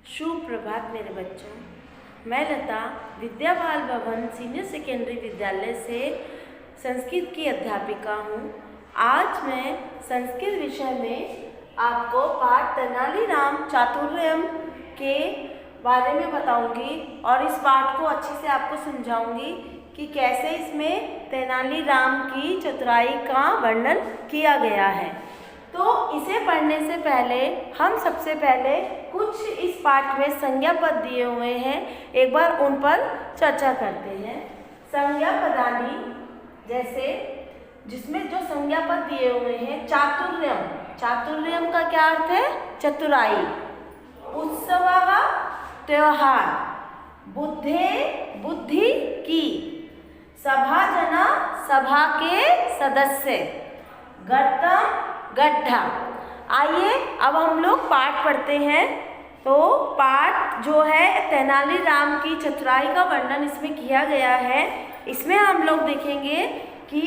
सुप्रभात मेरे बच्चों। मैं लता विद्या बाल भवन सीनियर सेकेंडरी विद्यालय से संस्कृत की अध्यापिका हूँ। आज मैं संस्कृत विषय में आपको पाठ तेनालीराम चातुर्यम के बारे में बताऊंगी और इस पाठ को अच्छे से आपको समझाऊंगी कि कैसे इसमें तेनालीराम की चतुराई का वर्णन किया गया है। तो इसे पढ़ने से पहले हम सबसे पहले कुछ इस पाठ में संज्ञा पद दिए हुए हैं, एक बार उन पर चर्चा करते हैं। संज्ञा पदानी जैसे जिसमें जो संज्ञा पद दिए हुए हैं, चातुर्यम, चातुर्यम का क्या अर्थ है? चतुराई। उत्सव त्योहार, बुद्धे बुद्धि की, सभा जना सभा के सदस्य, गर्तम गड्ढा। आइए अब हम लोग पाठ पढ़ते हैं। तो पाठ जो है तेनालीराम की चतुराई का वर्णन इसमें किया गया है। इसमें हम लोग देखेंगे कि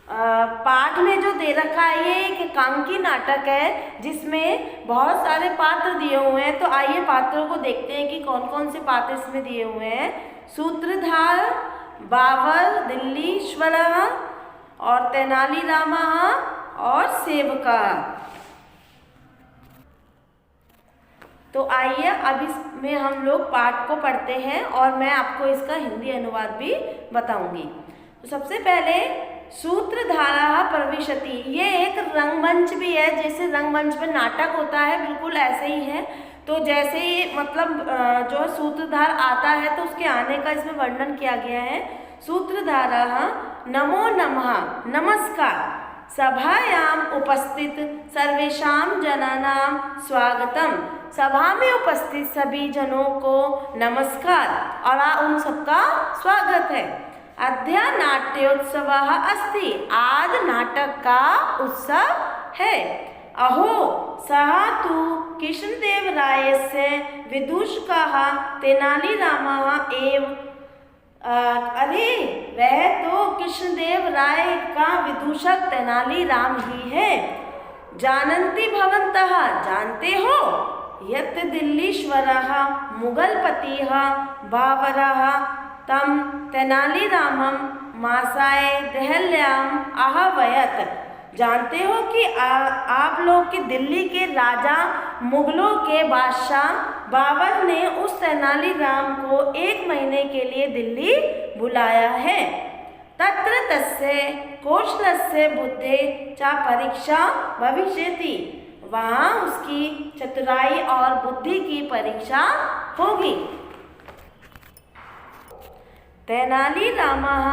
पाठ में जो दे रखा है ये एक एकांकी नाटक है जिसमें बहुत सारे पात्र दिए हुए हैं। तो आइए पात्रों को देखते हैं कि कौन कौन से पात्र इसमें दिए हुए हैं। सूत्रधार, बाबर, दिल्लीश्वर और तेनालीराम और सेवका। तो आइए अब इसमें हम लोग पाठ को पढ़ते हैं और मैं आपको इसका हिंदी अनुवाद भी बताऊंगी। तो सबसे पहले सूत्रधारा प्रविशति, ये एक रंगमंच भी है। जैसे रंगमंच में नाटक होता है बिल्कुल ऐसे ही है। तो जैसे ही मतलब जो सूत्रधार आता है तो उसके आने का इसमें वर्णन किया गया है। सूत्रधारा नमो नमः, नमस्कार, सभायाम उपस्थित सर्वेषां जनानां स्वागतम, सभा में उपस्थित सभी जनों को नमस्कार और उन सबका स्वागत है। अद्य नाट्योत्सव अस्ति, आज नाटक का उत्सव है। अहो सः तु कृष्णदेवरायस्य विदूषकः तेनालीरामः एव। अरे वह तो कृष्णदेव राय का विदूषक तेनालीराम ही है। जानन्ति भवन्तः, जानते हो, यत् दिल्लीश्वरः मुगलपतिः बाबरः तम तेनालीरामं मासाय देहल्याम् आहवयत्। जानते हो कि आप लोग कि दिल्ली के राजा मुगलों के बादशाह बाबर ने उस तेनालीराम को 1 महीने के लिए दिल्ली बुलाया है। तत्र तस्य कौशलस्य बुद्धे च परीक्षा भविष्यति, वहाँ उसकी चतुराई और बुद्धि की परीक्षा होगी। तेनालीरामः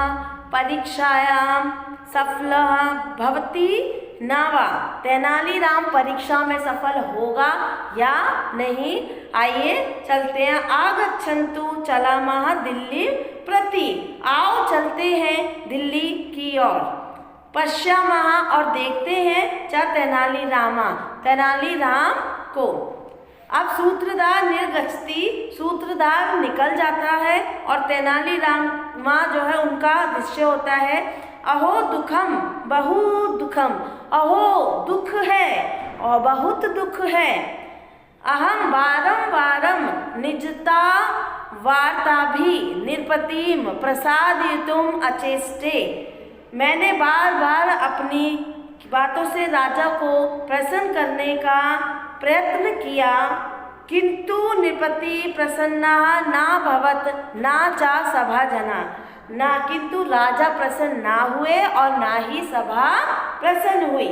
परीक्षायां सफलः भवति न वा, तेनालीराम परीक्षा में सफल होगा या नहीं। आइए चलते हैं। आगच्छन्तु चलामः दिल्ली प्रति, आओ चलते हैं दिल्ली की ओर। पश्यामः और देखते हैं च तेनालीराम, तेनालीराम को। अब सूत्रधार निर्गच्छति, सूत्रधार निकल जाता है और तेनालीराम जो है उनका दृश्य होता है। अहो दुखम बहु दुखम, अहो दुख है और बहुत दुख है। अहम वारम वारम निजता वार्ता भी निरपतिम प्रसादितुम अचेष्टे, मैंने बार बार अपनी बातों से राजा को प्रसन्न करने का प्रयत्न किया, किंतु नृपति प्रसन्ना ना भवत ना चा सभा जना, ना किंतु राजा प्रसन्न ना हुए और ना ही सभा प्रसन्न हुई।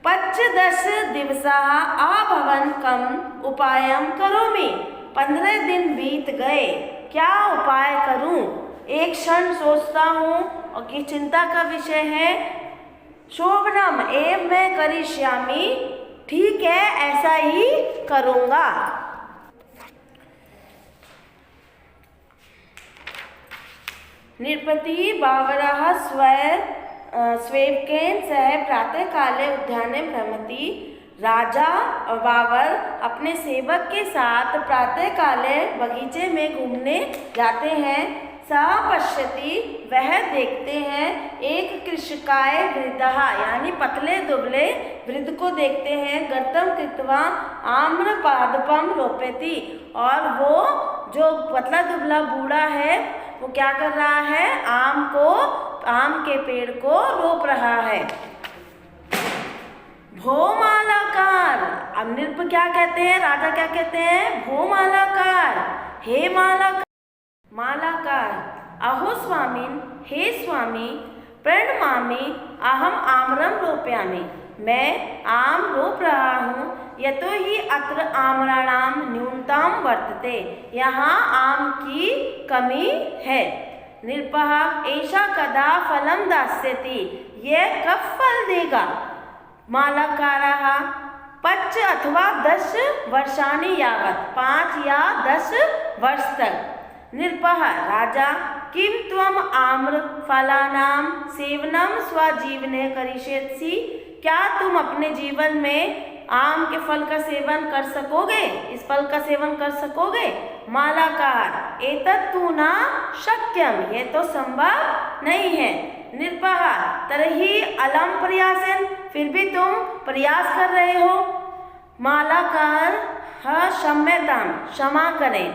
15 दिवसाः अभवन् कम उपायं करोमि, 15 दिन बीत गए, क्या उपाय करूं? एक क्षण सोचता हूँ और कि चिंता का विषय है। शोभनम एव मैं करिष्यामि, ठीक है ऐसा ही करूँगा। नृपति बाबरः स्वेवकेन सह प्रातःकाले उद्याने भ्रमति, राजा बाबर अपने सेवक के साथ प्रातःकाले बगीचे में घूमने जाते हैं। सा पश्यति वह देखते हैं, एक कृषकाय वृद्धः यानी पतले दुबले वृद्ध को देखते हैं, गर्तम कृत्वा आम्र पादपम रोपयति और वो जो पतला दुबला बूढ़ा है वो क्या कर रहा है, आम के पेड़ को रोप रहा है। भोमालाकार, अब नृप क्या कहते हैं, राजा क्या कहते हैं, भोमालाकार, हे मालाकार, अहो स्वामिन, हे स्वामी, प्रणमामि अहम आम्रम रोपयामि, मैं आम रोप रहा हूँ, यतो ही अत्र आम्राणाम न्यूनताम वर्तते, यहाँ आम की कमी है। नृपः एषा कदा फलम दास्यति, यह कब फल देगा। मालाकारः 5 अथवा 10 वर्षाणि यावत्, 5 या 10 वर्ष तक। नृपः राजा, किं त्वम आम्र फलानां सेवनम स्वजीवने करिष्यसि, क्या तुम अपने जीवन में आम के फल का सेवन कर सकोगे, इस फल का सेवन कर सकोगे। मालाकार, एतत्तु न शक्यम, ये तो संभव नहीं है। नृपः तरहि अलम प्रयासन, फिर भी तुम प्रयास कर रहे हो। मालाकार, क्षम्यताम, क्षमा करें।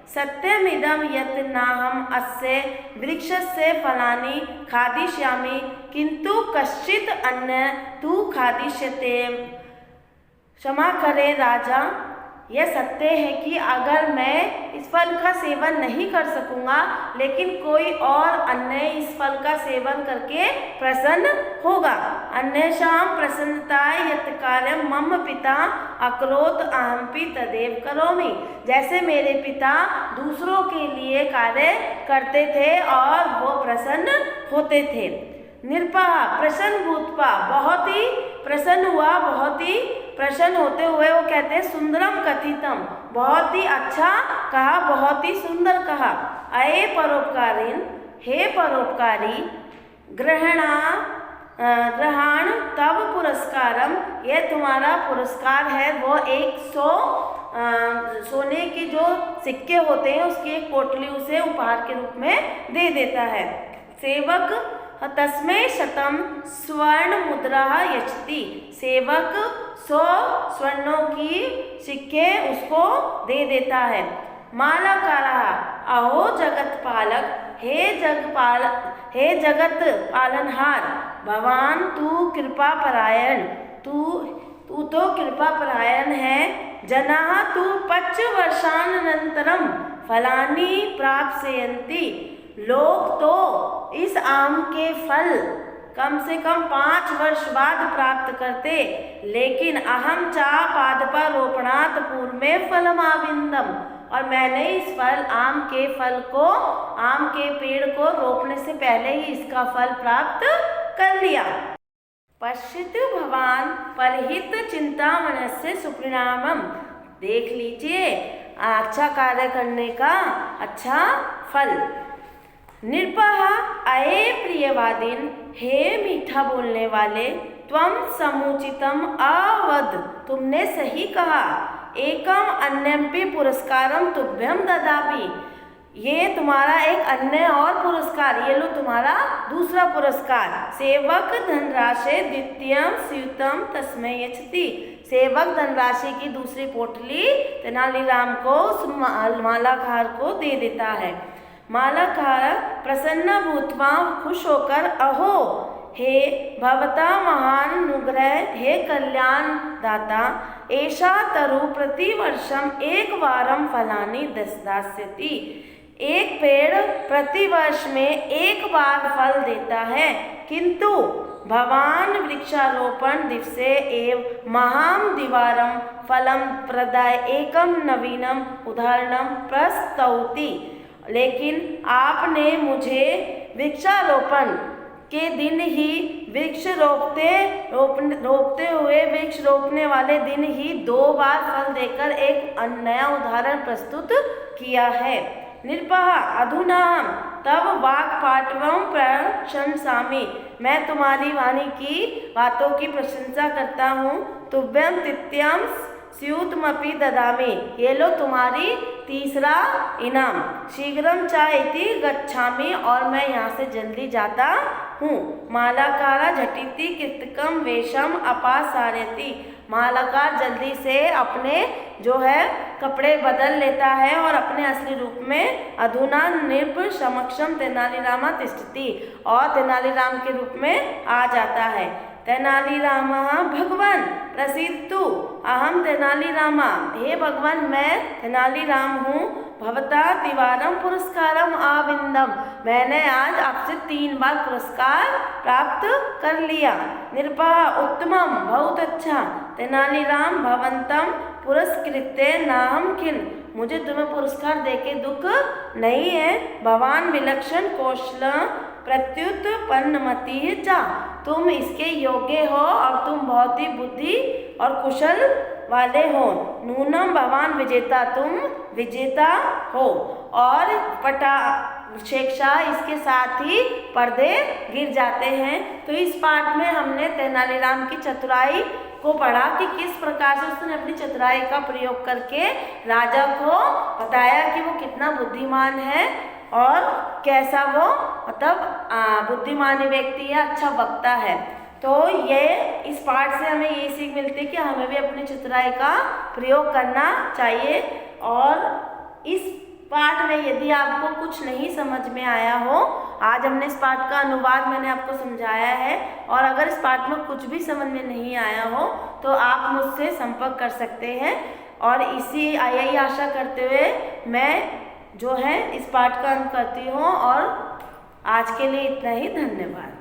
सत्यमिदं यत् नाहम अस्य वृक्षस्य फलानि खादिष्यामि, किंतु कश्चित् अन्य तु खादिष्यते। क्षमा करें राजा, यह सत्य है कि अगर मैं इस फल का सेवन नहीं कर सकूंगा, लेकिन कोई और अन्य इस फल का सेवन करके प्रसन्न होगा। अन्येषां प्रसन्नताय यत् कार्यं मम पिता अकरोत् अहमपि तदेव करोमि, जैसे मेरे पिता दूसरों के लिए कार्य करते थे और वो प्रसन्न होते थे। नृपः प्रसन्न भूत्वा, बहुत ही प्रसन्न हुआ, बहुत ही प्रसन्न होते हुए वो कहते हैं सुंदरम कथितम, बहुत ही अच्छा कहा, बहुत ही सुंदर कहा। अये परोपकारिन, हे परोपकारी, ग्रहण तब पुरस्कारम, यह तुम्हारा पुरस्कार है। वो 100 सोने के जो सिक्के होते हैं उसकी एक पोटली उसे उपहार के रूप में दे देता है। सेवक तस्मै शतम स्वर्ण मुद्रा यच्छति, सेवक 100 स्वर्णों की सिक्के उसको दे देता है। मालाकारः, अहो जगत पालक, हे जगत पालनहार, भवान तू कृपा परायण, तू तो कृपा परायण है। जनाः तु 5 वर्षानन्तरं फलानि प्राप्स्यन्ति, लोग तो इस आम के फल कम से कम 5 वर्ष बाद प्राप्त करते, लेकिन अहम चा पादपारोपणात् पूर्वे फलमाविंदम, और मैंने इस आम के पेड़ को रोपने से पहले ही इसका फल प्राप्त कर लिया। पश्यतु भवान परहित चिंतामणस्य सुपरिणामम, देख लीजिए अच्छा कार्य करने का अच्छा फल। नृपः अये प्रियवादिन, हे मीठा बोलने वाले, त्वम समुचितम अवद, तुमने सही कहा। एकम अन्यम्पि पुरस्कारम तुभ्यम ददामि, ये तुम्हारा एक अन्य और पुरस्कार, ये लो तुम्हारा दूसरा पुरस्कार। सेवक धनराशि द्वितीयम स्यूतम तस्मै यच्छति, सेवक धनराशि की दूसरी पोटली तेनालीराम को उस मालाकार को दे देता है। मालाकार प्रसन्न भूत्वा, खुश होकर, अहो हे भवता महान अनुग्रह, हे कल्याण दाता, एषा तरु प्रतिवर्षम एक वारम फलानि दास्यति, एक पेड़ प्रतिवर्ष में एक बार फल देता है, किंतु भवान वृक्षारोपण दिवसे एव महाम द्विवारम फलम प्रदाय एकम नवीनम उदाहरणम प्रस्तौति, लेकिन आपने मुझे वृक्षारोपण के दिन ही रोपते हुए वृक्ष रोपने वाले दिन ही 2 बार फल देकर एक नया उदाहरण प्रस्तुत किया है। नृपः अधुना तब वाक्पाटवं प्रशंसामि, मैं तुम्हारी वाणी की बातों की प्रशंसा करता हूँ। तुभ्यं तित्यं स्यूतमपि ददामि। ये लो तुम्हारी तीसरा इनाम। शीघ्रम च इति गच्छामि, और मैं यहाँ से जल्दी जाता हूँ। मालाकारा झटिति कृतकम वेशम अपासारयति। मालाकार जल्दी से अपने जो है कपड़े बदल लेता है और अपने असली रूप में अधुना नृप समक्षम तेनालीरामा तिष्ठति, और तेनालीराम के रूप में आ जाता है। तेनालीरामः भगवान प्रसीदतु अहम तेनालीरामा। हे भगवान, मैं तेनालीराम हूँ। भवता त्रिवारम पुरस्कारम आविंदम। मैंने आज आपसे 3 बार पुरस्कार प्राप्त कर लिया। नृपः उत्तमम, बहुत अच्छा। तेनालीराम भवंतम पुरस्कृत्य नाहम खिन। मुझे तुम्हें पुरस्कार देके दुख नहीं है। भवान विलक्षण कौशल प्रत्युत्पन्नमति चा। तुम इसके योग्य हो और तुम बहुत ही बुद्धि और कुशल वाले हो। नूनम भवान विजेता, तुम विजेता हो। और शिक्षा इसके साथ ही पर्दे गिर जाते हैं। तो इस पाठ में हमने तेनालीराम की चतुराई को पढ़ा कि किस प्रकार से उसने अपनी चतुराई का प्रयोग करके राजा को बताया कि वो कितना बुद्धिमान है और कैसा वो मतलब बुद्धिमानी व्यक्ति है, अच्छा वक्ता है। तो ये इस पाठ से हमें ये सीख मिलती है कि हमें भी अपनी चतुराई का प्रयोग करना चाहिए। और इस पाठ में यदि आपको कुछ नहीं समझ में आया हो, आज हमने इस पाठ का अनुवाद मैंने आपको समझाया है, और अगर इस पाठ में कुछ भी समझ में नहीं आया हो तो आप मुझसे संपर्क कर सकते हैं। और यही आशा करते हुए मैं जो है इस पाठ का अंत करती हूँ, और आज के लिए इतना ही। धन्यवाद।